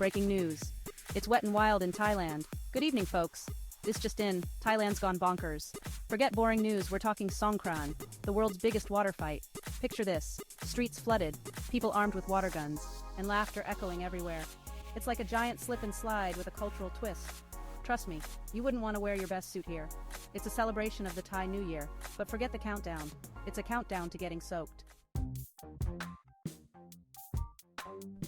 Breaking news. It's wet and wild in Thailand. Good evening, folks. This just in, Thailand's gone bonkers. Forget boring news, we're talking Songkran, the world's biggest water fight. Picture this, streets flooded, people armed with water guns, and laughter echoing everywhere. It's like a giant slip and slide with a cultural twist. Trust me, you wouldn't want to wear your best suit here. It's a celebration of the Thai New Year, but forget the countdown. It's a countdown to getting soaked.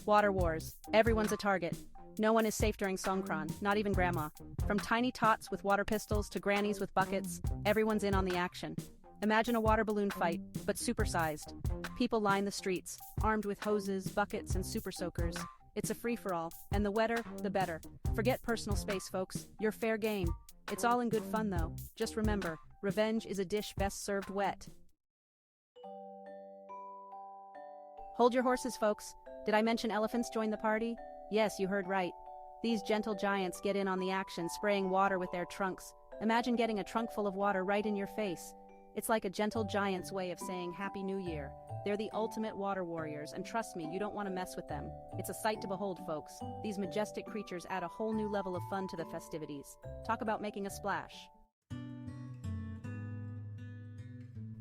Water wars. Everyone's a target. No one is safe during Songkran, not even grandma. From tiny tots with water pistols to grannies with buckets, everyone's in on the action. Imagine a water balloon fight, but supersized. People line the streets, armed with hoses, buckets, and super soakers. It's a free-for-all, and the wetter, the better. Forget personal space, folks. You're fair game. It's all in good fun, though. Just remember, revenge is a dish best served wet. Hold your horses, folks. Did I mention elephants join the party? Yes, you heard right. These gentle giants get in on the action, spraying water with their trunks. Imagine getting a trunk full of water right in your face. It's like a gentle giant's way of saying Happy New Year. They're the ultimate water warriors, and trust me, you don't want to mess with them. It's a sight to behold, folks. These majestic creatures add a whole new level of fun to the festivities. Talk about making a splash.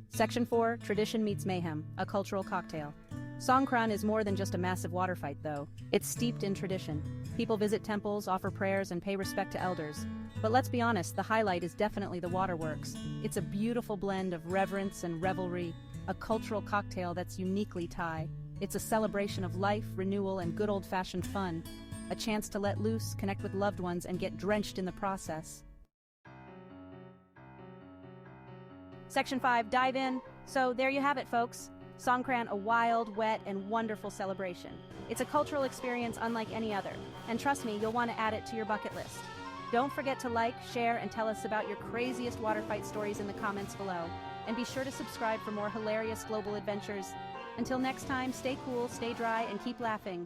Section 4, Tradition Meets Mayhem, a cultural cocktail. Songkran is more than just a massive water fight, though. It's steeped in tradition. People visit temples, offer prayers, and pay respect to elders. But let's be honest, the highlight is definitely the waterworks. It's a beautiful blend of reverence and revelry, a cultural cocktail that's uniquely Thai. It's a celebration of life, renewal, and good old-fashioned fun. A chance to let loose, connect with loved ones, and get drenched in the process. Section 5, dive in. So there you have it, folks. Songkran, a wild, wet, and wonderful celebration. It's a cultural experience unlike any other, and trust me, you'll want to add it to your bucket list. Don't forget to like, share, and tell us about your craziest water fight stories in the comments below. And be sure to subscribe for more hilarious global adventures. Until next time, stay cool, stay dry, and keep laughing.